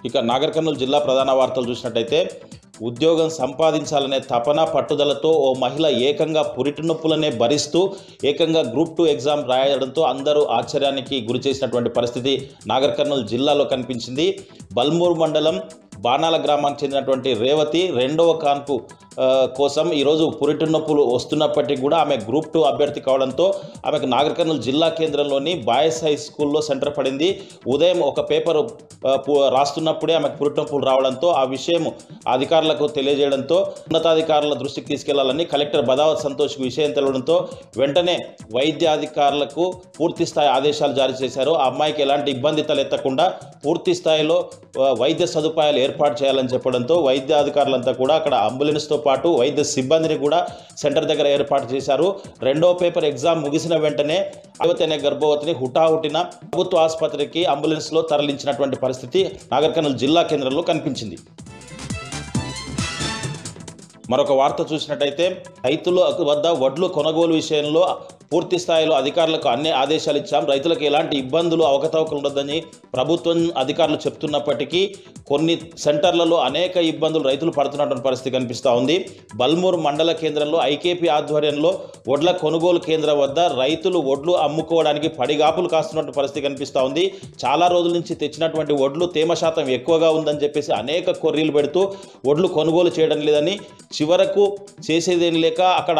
ఇక నాగర్ కర్నూలు జిల్లా ప్రధాన వార్తలు చూసినట్టయితే ఉద్యోగం సంపాదించాలనే తపన పట్టుదలతో ఓ మహిళ ఏకంగా పురిటి నొప్పులనే భరిస్తూ ఏకంగా గ్రూప్ 2 ఎగ్జామ్ రాయడంతో అందరూ ఆశ్చర్యానికి గురి చేసినటువంటి పరిస్థితి నాగర్ కర్నూలు జిల్లాలో కనిపించింది. బల్మూరు మండలం బాణాల గ్రామానికి చెందినటువంటి రేవతి రెండవ కాన్పు కోసం ఈరోజు పురిటి నొప్పులు వస్తున్నప్పటికీ కూడా ఆమె గ్రూప్ 2 అభ్యర్థి కావడంతో ఆమెకు నాగర్ కర్నూలు జిల్లా కేంద్రంలోని బాయ్స్ హై స్కూల్లో సెంటర్ పడింది. ఉదయం ఒక పేపరు రాస్తున్నప్పుడే ఆమెకు పురిటి నొప్పులు రావడంతో ఆ విషయం అధికారులకు తెలియజేయడంతో ఉన్నతాధికారుల దృష్టికి తీసుకెళ్లాలని కలెక్టర్ బదావత్ సంతోష్ విషయం తెలవడంతో వెంటనే వైద్యాధికారులకు పూర్తి స్థాయి ఆదేశాలు జారీ చేశారు. ఆ అమ్మాయికి ఎలాంటి ఇబ్బంది తలెత్తకుండా పూర్తి స్థాయిలో వైద్య సదుపాయాలు ఏర్పాటు చేయాలని చెప్పడంతో వైద్యాధికారులంతా కూడా అక్కడ అంబులెన్స్తో పాటు వైద్య సిబ్బందిని కూడా సెంటర్ దగ్గర ఏర్పాటు చేశారు. రెండో పేపర్ ఎగ్జామ్ ముగిసిన వెంటనే రేవతి అనే గర్భవతిని హుటాహుటిన ప్రభుత్వ ఆసుపత్రికి అంబులెన్స్లో తరలించినటువంటి పరిస్థితి నాగర్ కర్నూలు జిల్లా కేంద్రంలో కనిపించింది. మరొక వార్త చూసినట్టయితే రైతుల వద్ద వడ్లు కొనుగోలు విషయంలో పూర్తి స్థాయిలో అధికారులకు అన్ని ఆదేశాలు ఇచ్చాం. రైతులకు ఎలాంటి ఇబ్బందులు అవకతవకలు ఉండదని ప్రభుత్వం అధికారులు చెప్తున్నప్పటికీ కొన్ని సెంటర్లలో అనేక ఇబ్బందులు రైతులు పడుతున్నటువంటి పరిస్థితి కనిపిస్తూ ఉంది. బల్మూరు మండల కేంద్రంలో ఐకేపీ ఆధ్వర్యంలో వడ్ల కొనుగోలు కేంద్రం వద్ద రైతులు వడ్లు అమ్ముకోవడానికి పడిగాపులు కాస్తున్నటువంటి పరిస్థితి కనిపిస్తూ ఉంది. చాలా రోజుల నుంచి తెచ్చినటువంటి వడ్లు తేమ శాతం ఎక్కువగా ఉందని చెప్పేసి అనేక కొర్రీలు పెడుతూ వడ్లు కొనుగోలు చేయడం లేదని చివరకు చేసేదేం లేక అక్కడ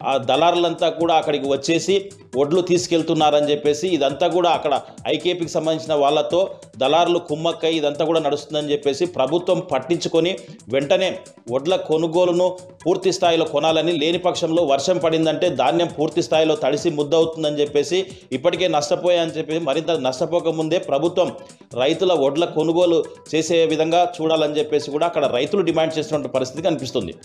ఆ దళారులంతా కూడా అక్కడికి వచ్చేసి వడ్లు తీసుకెళ్తున్నారని చెప్పేసి ఇదంతా కూడా అక్కడ ఐకేపీకి సంబంధించిన వాళ్ళతో దళారులు కుమ్మక్కై ఇదంతా కూడా నడుస్తుందని చెప్పేసి ప్రభుత్వం పట్టించుకొని వెంటనే వడ్ల కొనుగోలును పూర్తి స్థాయిలో కొనాలని, లేని పక్షంలో వర్షం పడిందంటే ధాన్యం పూర్తి స్థాయిలో తడిసి ముద్దవుతుందని చెప్పేసి ఇప్పటికే నష్టపోయాయని చెప్పి మరింత నష్టపోకముందే ప్రభుత్వం రైతుల వడ్ల కొనుగోలు చేసే విధంగా చూడాలని చెప్పేసి కూడా అక్కడ రైతులు డిమాండ్ చేస్తున్న పరిస్థితి కనిపిస్తుంది.